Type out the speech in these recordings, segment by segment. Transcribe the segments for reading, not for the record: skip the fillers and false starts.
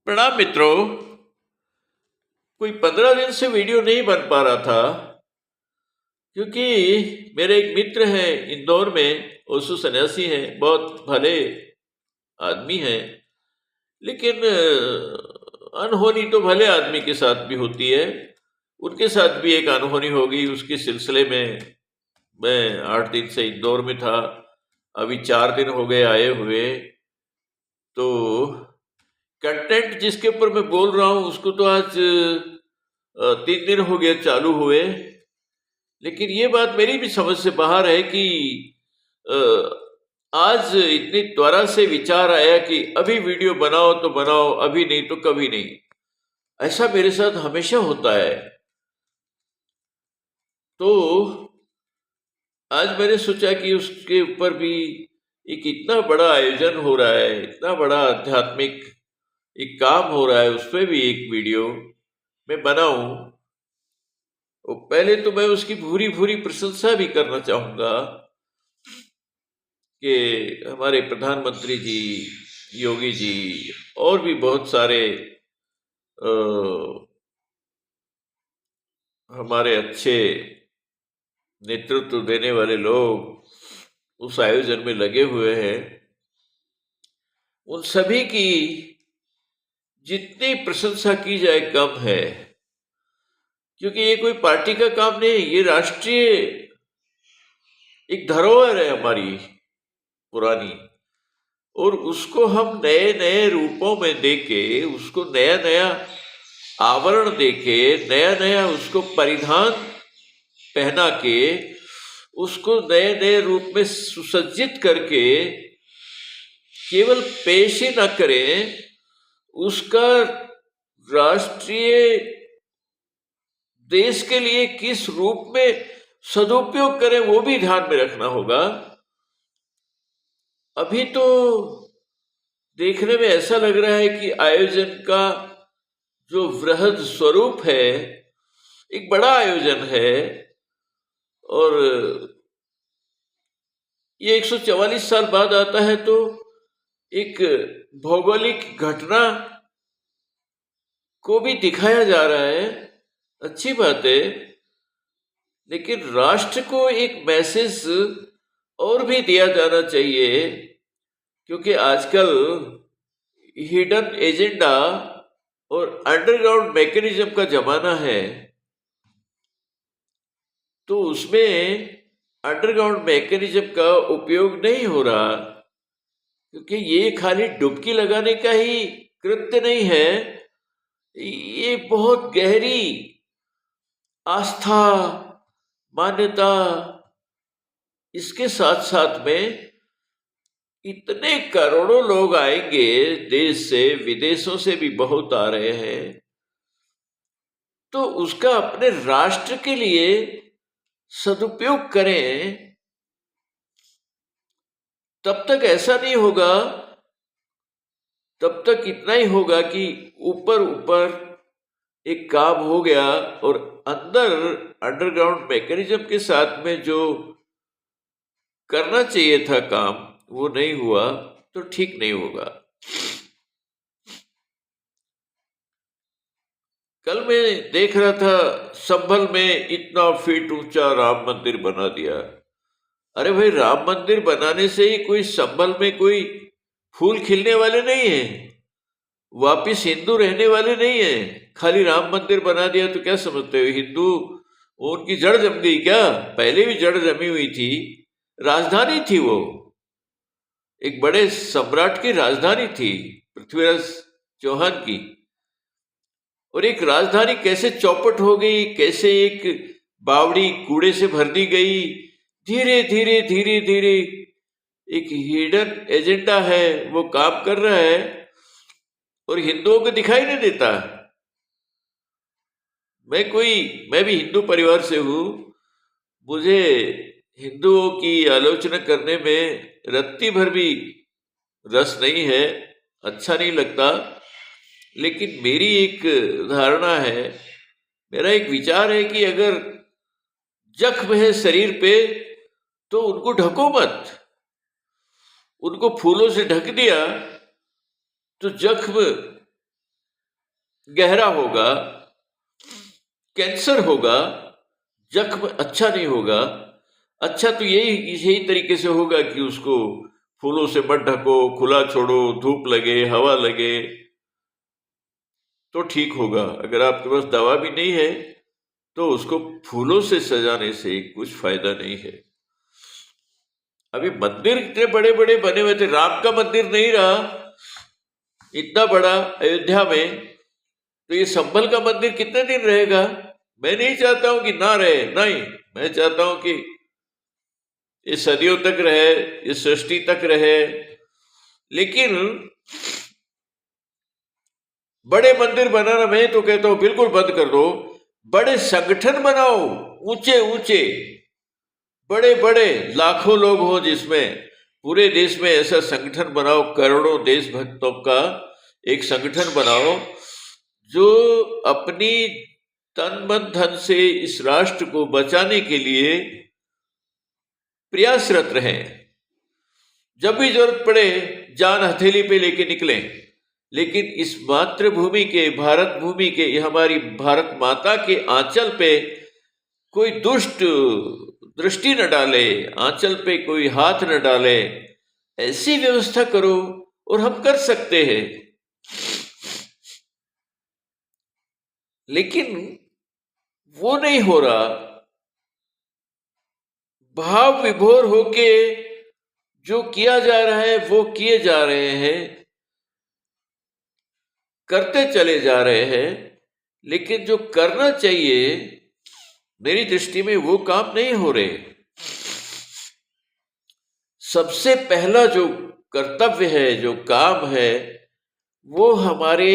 प्रणाम मित्रों। कोई 15 दिन से वीडियो नहीं बन पा रहा था क्योंकि मेरे एक मित्र हैं इंदौर में, ओशो सन्यासी हैं, बहुत भले आदमी हैं। लेकिन अनहोनी तो भले आदमी के साथ भी होती है। उनके साथ भी एक अनहोनी हो गई। उसके सिलसिले में मैं 8 दिन से इंदौर में था। अभी 4 दिन हो गए आए हुए। तो कंटेंट जिसके ऊपर मैं बोल रहा हूँ उसको तो आज 3 दिन हो गए चालू हुए। लेकिन ये बात मेरी भी समझ से बाहर है कि अ, आज इतनी त्वरा से विचार आया कि अभी वीडियो बनाओ तो बनाओ, अभी नहीं तो कभी नहीं। ऐसा मेरे साथ हमेशा होता है। तो आज मैंने सोचा कि उसके ऊपर भी एक इतना बड़ा आयोजन हो रहा है, इतना बड़ा आध्यात्मिक एक काम हो रहा है, उस पर भी एक वीडियो मैं बनाऊं। तो पहले तो मैं उसकी भूरी भूरी प्रशंसा भी करना चाहूंगा कि हमारे प्रधानमंत्री जी, योगी जी और भी बहुत सारे अ, हमारे अच्छे नेतृत्व देने वाले लोग उस आयोजन में लगे हुए हैं। उन सभी की जितनी प्रशंसा की जाए कम है, क्योंकि ये कोई पार्टी का काम नहीं, ये राष्ट्रीय एक धरोहर है हमारी पुरानी। और उसको हम नए नए रूपों में देके, उसको नया नया आवरण देके, नया नया उसको परिधान पहना के, उसको नए नए रूप में सुसज्जित करके केवल पेश ही न करें, उसका राष्ट्रीय देश के लिए किस रूप में सदुपयोग करें वो भी ध्यान में रखना होगा। अभी तो देखने में ऐसा लग रहा है कि आयोजन का जो वृहद स्वरूप है, एक बड़ा आयोजन है। और ये 144 साल बाद आता है तो एक भौगोलिक घटना को भी दिखाया जा रहा है, अच्छी बात है। लेकिन राष्ट्र को एक मैसेज और भी दिया जाना चाहिए, क्योंकि आजकल हिडन एजेंडा और अंडरग्राउंड मैकेनिज्म का जमाना है। तो उसमें अंडरग्राउंड मैकेनिज्म का उपयोग नहीं हो रहा, क्योंकि ये खाली डुबकी लगाने का ही कृत्य नहीं है। ये बहुत गहरी आस्था, मान्यता, इसके साथ साथ में इतने करोड़ों लोग आएंगे, देश से विदेशों से भी बहुत आ रहे हैं। तो उसका अपने राष्ट्र के लिए सदुपयोग करें। तब तक ऐसा नहीं होगा, तब तक इतना ही होगा कि ऊपर ऊपर एक काम हो गया और अंदर अंडरग्राउंड मैकेनिज्म के साथ में जो करना चाहिए था काम, वो नहीं हुआ तो ठीक नहीं होगा। कल मैं देख रहा था, संभल में इतना फीट ऊंचा राम मंदिर बना दिया। अरे भाई, राम मंदिर बनाने से ही कोई संभल में कोई फूल खिलने वाले नहीं है, वापिस हिंदू रहने वाले नहीं है। खाली राम मंदिर बना दिया तो क्या समझते हो, हिंदू उनकी जड़ जम गई क्या? पहले भी जड़ जमी हुई थी। राजधानी थी वो, एक बड़े सम्राट की राजधानी थी, पृथ्वीराज चौहान की। और एक राजधानी कैसे चौपट हो गई, कैसे एक बावड़ी कूड़े से भर दी गई। धीरे धीरे धीरे धीरे एक हिडन एजेंडा है, वो काम कर रहा है और हिंदुओं को दिखाई नहीं देता। मैं भी हिंदू परिवार से हूं। मुझे हिंदुओं की आलोचना करने में रत्ती भर भी रस नहीं है, अच्छा नहीं लगता। लेकिन मेरी एक धारणा है, मेरा एक विचार है कि अगर जख्म है शरीर पे तो उनको ढको मत। उनको फूलों से ढक दिया तो जख्म गहरा होगा, कैंसर होगा, जख्म अच्छा नहीं होगा। अच्छा तो यही तरीके से होगा कि उसको फूलों से मत ढको, खुला छोड़ो, धूप लगे, हवा लगे तो ठीक होगा। अगर आपके पास दवा भी नहीं है तो उसको फूलों से सजाने से कुछ फायदा नहीं है। अभी मंदिर इतने बड़े बड़े बने हुए थे, राम का मंदिर नहीं रहा इतना बड़ा अयोध्या में, तो ये संभल का मंदिर कितने दिन रहेगा? मैं नहीं चाहता हूं कि ना रहे, नहीं, मैं चाहता हूं कि ये सदियों तक रहे, ये सृष्टि तक रहे। लेकिन बड़े मंदिर बनाना, मैं तो कहता हूं बिल्कुल बंद कर दो। बड़े संगठन बनाओ, ऊंचे ऊंचे, बड़े बड़े, लाखों लोग हो जिसमें, पूरे देश में ऐसा संगठन बनाओ, करोड़ों देशभक्तों का एक संगठन बनाओ जो अपनी तन मन धन से इस राष्ट्र को बचाने के लिए प्रयासरत रहें। जब भी जरूरत पड़े जान हथेली पे लेके निकलें, लेकिन इस मातृभूमि के, भारत भूमि के, हमारी भारत माता के आंचल पे कोई दुष्ट दृष्टि न डाले, आंचल पे कोई हाथ न डाले, ऐसी व्यवस्था करो। और हम कर सकते हैं, लेकिन वो नहीं हो रहा। भाव विभोर होके जो किया जा रहा है वो किए जा रहे हैं, करते चले जा रहे हैं, लेकिन जो करना चाहिए मेरी दृष्टि में वो काम नहीं हो रहे। सबसे पहला जो कर्तव्य है, जो काम है, वो हमारे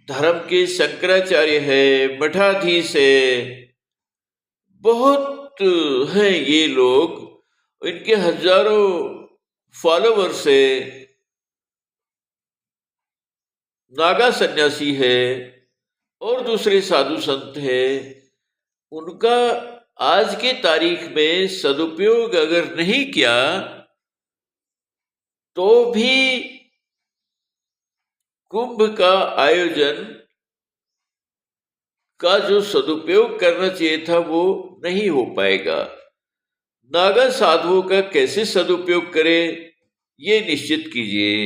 धर्म के शंकराचार्य है, मठाधीश है, बहुत हैं ये लोग, इनके हजारों फॉलोवर्स है, नागा सन्यासी है और दूसरे साधु संत है। उनका आज की तारीख में सदुपयोग अगर नहीं किया तो भी कुंभ का आयोजन का जो सदुपयोग करना चाहिए था वो नहीं हो पाएगा। नागा साधुओं का कैसे सदुपयोग करें ये निश्चित कीजिए,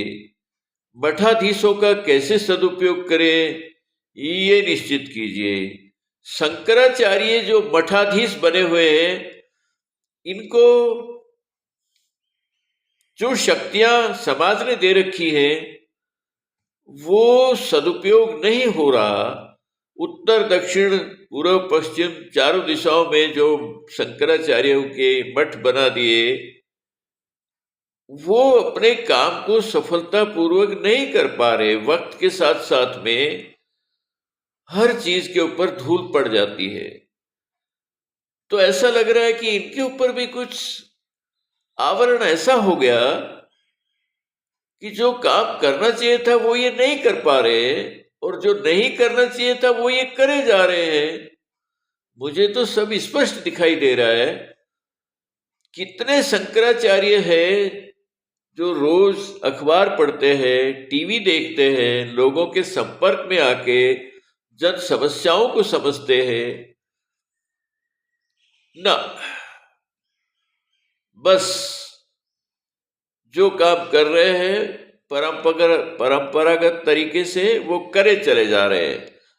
मठाधीशों का कैसे सदुपयोग करें ये निश्चित कीजिए। शंकराचार्य जो मठाधीश बने हुए हैं, इनको जो शक्तियां समाज ने दे रखी है वो सदुपयोग नहीं हो रहा। उत्तर दक्षिण पूर्व पश्चिम चारों दिशाओं में जो शंकराचार्यों के मठ बना दिए, वो अपने काम को सफलतापूर्वक नहीं कर पा रहे। वक्त के साथ साथ में हर चीज के ऊपर धूल पड़ जाती है, तो ऐसा लग रहा है कि इनके ऊपर भी कुछ आवरण ऐसा हो गया कि जो काम करना चाहिए था वो ये नहीं कर पा रहे, और जो नहीं करना चाहिए था वो ये करे जा रहे हैं। मुझे तो सब स्पष्ट दिखाई दे रहा है। कितने शंकराचार्य हैं जो रोज अखबार पढ़ते हैं, टीवी देखते हैं, लोगों के संपर्क में आके जन समस्याओं को समझते हैं ना, बस जो काम कर रहे हैं परंपरागत तरीके से वो करे चले जा रहे हैं।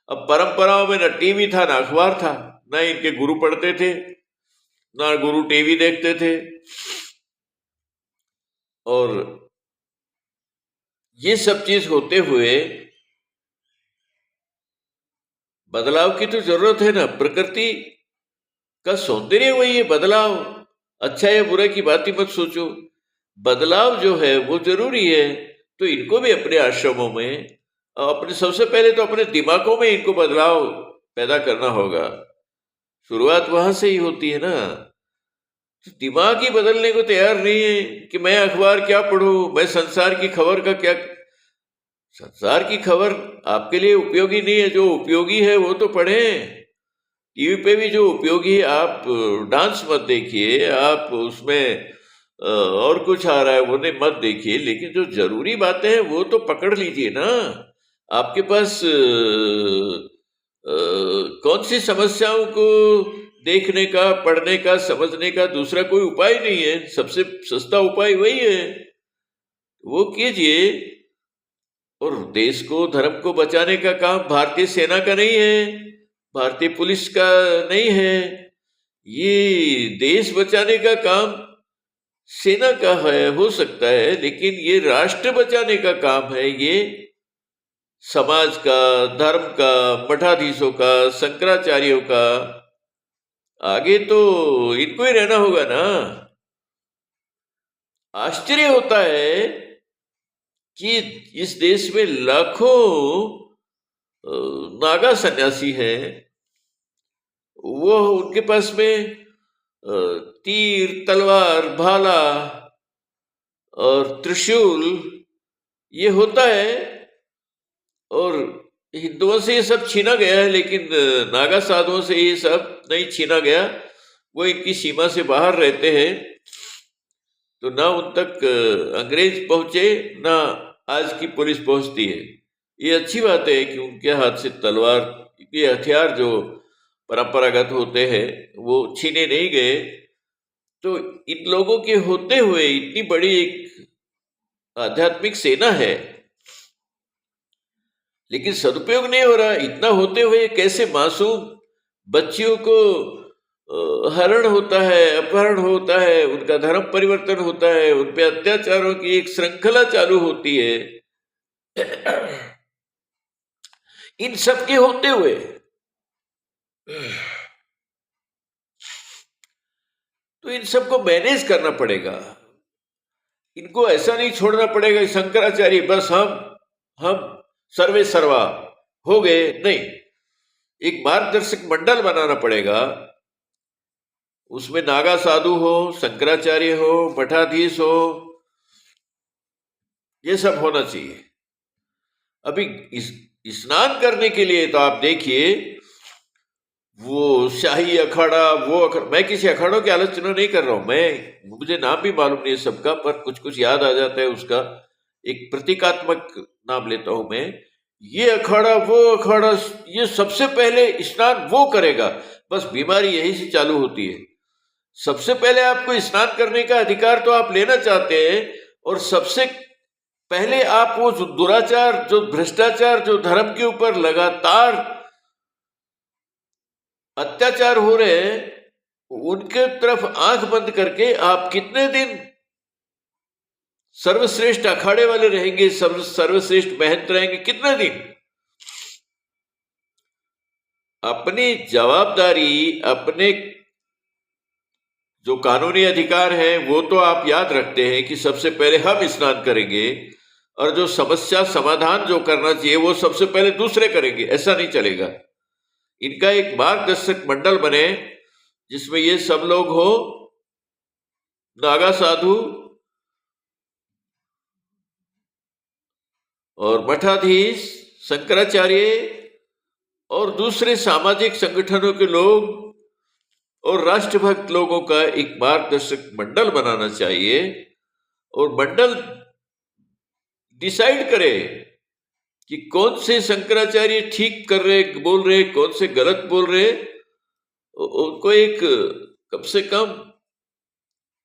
अब परंपराओं में न टीवी था, न अखबार था, न इनके गुरु पढ़ते थे, न गुरु टीवी देखते थे। और ये सब चीज होते हुए बदलाव की तो जरूरत है ना। प्रकृति का सौंदर्य वही है, बदलाव। अच्छा या बुरा की बात ही मत सोचो, बदलाव जो है वो जरूरी है। तो इनको भी अपने आश्रमों में, अपने सबसे पहले तो अपने दिमागों में इनको बदलाव पैदा करना होगा। शुरुआत वहां से ही होती है ना। तो दिमाग ही बदलने को तैयार नहीं है कि मैं अखबार क्या पढूं, मैं संसार की खबर का क्या। संसार की खबर आपके लिए उपयोगी नहीं है, जो उपयोगी है वो तो पढ़ें। टीवी पे भी जो उपयोगी है, आप डांस मत देखिए, आप उसमें और कुछ आ रहा है वो नहीं मत देखिए, लेकिन जो जरूरी बातें हैं वो तो पकड़ लीजिए ना। आपके पास कौन सी समस्याओं को देखने का, पढ़ने का, समझने का दूसरा कोई उपाय नहीं है। सबसे सस्ता उपाय वही है, वो कीजिए। और देश को, धर्म को बचाने का काम भारतीय सेना का नहीं है, भारतीय पुलिस का नहीं है। ये देश बचाने का काम सेना का है, हो सकता है, लेकिन ये राष्ट्र बचाने का काम है। ये समाज का, धर्म का, मठाधीशों का, शंकराचार्यों का। आगे तो इनको ही रहना होगा ना। आश्चर्य होता है कि इस देश में लाखों नागा सन्यासी हैं, वो उनके पास में तीर, तलवार, भाला और त्रिशूल ये होता है। और हिंदुओं से ये सब छीना गया है, लेकिन नागा साधुओं से ये सब नहीं छीना गया। वो इनकी सीमा से बाहर रहते हैं, तो ना उन तक अंग्रेज पहुंचे, ना आज की पुलिस पहुंचती है। ये अच्छी बात है कि उनके हाथ से तलवार, ये हथियार जो परंपरागत होते हैं वो छीने नहीं गए। तो इन लोगों के होते हुए इतनी बड़ी एक आध्यात्मिक सेना है, लेकिन सदुपयोग नहीं हो रहा। इतना होते हुए कैसे मासूम बच्चियों को हरण होता है, अपहरण होता है, उनका धर्म परिवर्तन होता है, उन पे अत्याचारों की एक श्रृंखला चालू होती है। इन सब के होते हुए तो इन सबको मैनेज करना पड़ेगा। इनको ऐसा नहीं छोड़ना पड़ेगा शंकराचार्य बस हम सर्वे सर्वा हो गए, नहीं। एक मार्गदर्शक मंडल बनाना पड़ेगा। उसमें नागा साधु हो, शंकराचार्य हो, मठाधीश हो, ये सब होना चाहिए। अभी स्नान करने के लिए तो आप देखिए, वो शाही अखाड़ा, वो मैं किसी अखाड़ों की आलोचना नहीं कर रहा हूं, मुझे नाम भी मालूम नहीं है सबका, पर कुछ कुछ याद आ जाता है उसका। एक प्रतीकात्मक नाम लेता हूं मैं। ये अखाड़ा, वो अखाड़ा, ये सबसे पहले स्नान वो करेगा। बस बीमारी यही से चालू होती है। सबसे पहले आपको स्नान करने का अधिकार तो आप लेना चाहते हैं, और सबसे पहले आप वो जो दुराचार, जो भ्रष्टाचार, जो धर्म के ऊपर लगातार अत्याचार हो रहे हैं, उनके तरफ आंख बंद करके आप कितने दिन सर्वश्रेष्ठ अखाड़े वाले रहेंगे, सर्वश्रेष्ठ महंत रहेंगे, कितने दिन? अपनी जवाबदारी, अपने जो कानूनी अधिकार है वो तो आप याद रखते हैं कि सबसे पहले हम स्नान करेंगे, और जो समस्या समाधान जो करना चाहिए वो सबसे पहले दूसरे करेंगे। ऐसा नहीं चलेगा। इनका एक मार्गदर्शक मंडल बने जिसमें ये सब लोग हो, नागा साधु और मठाधीश, शंकराचार्य और दूसरे सामाजिक संगठनों के लोग और राष्ट्रभक्त लोगों का एक मार्गदर्शक मंडल बनाना चाहिए। और मंडल डिसाइड करे कि कौन से शंकराचार्य ठीक कर रहे, बोल रहे, कौन से गलत बोल रहे। उनको एक कम से कम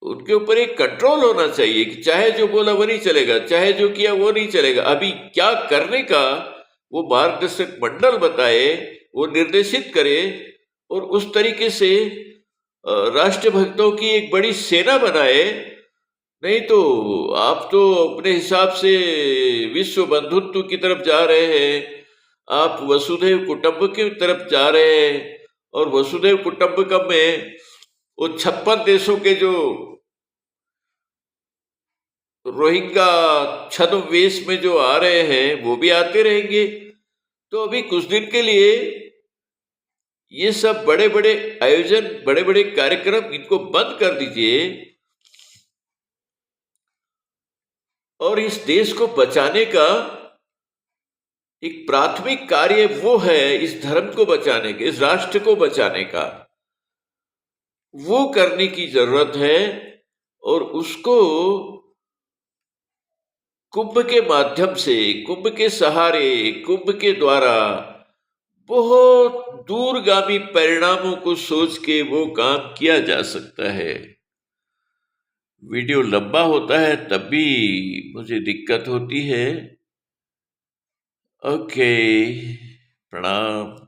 उनके ऊपर एक कंट्रोल होना चाहिए कि चाहे जो बोला वो नहीं चलेगा, चाहे जो किया वो नहीं चलेगा। अभी क्या करने का वो मार्गदर्शक मंडल बताए, वो निर्देशित करे, और उस तरीके से राष्ट्रभक्तों की एक बड़ी सेना बनाए। नहीं तो आप तो अपने हिसाब से विश्व बंधुत्व की तरफ जा रहे हैं, आप वसुधैव कुटुंब की तरफ जा रहे हैं। और वसुधैव कुटुंबकम में वो 56 देशों के जो रोहिंग्या छद्म वेश में जो आ रहे हैं वो भी आते रहेंगे। तो अभी कुछ दिन के लिए ये सब बड़े बड़े आयोजन, बड़े बड़े कार्यक्रम, इनको बंद कर दीजिए। और इस देश को बचाने का एक प्राथमिक कार्य वो है, इस धर्म को बचाने के, इस राष्ट्र को बचाने का, वो करने की जरूरत है। और उसको कुंभ के माध्यम से, कुंभ के सहारे, कुंभ के द्वारा बहुत दूरगामी परिणामों को सोच के वो काम किया जा सकता है। वीडियो लंबा होता है तब भी मुझे दिक्कत होती है। ओके, प्रणाम।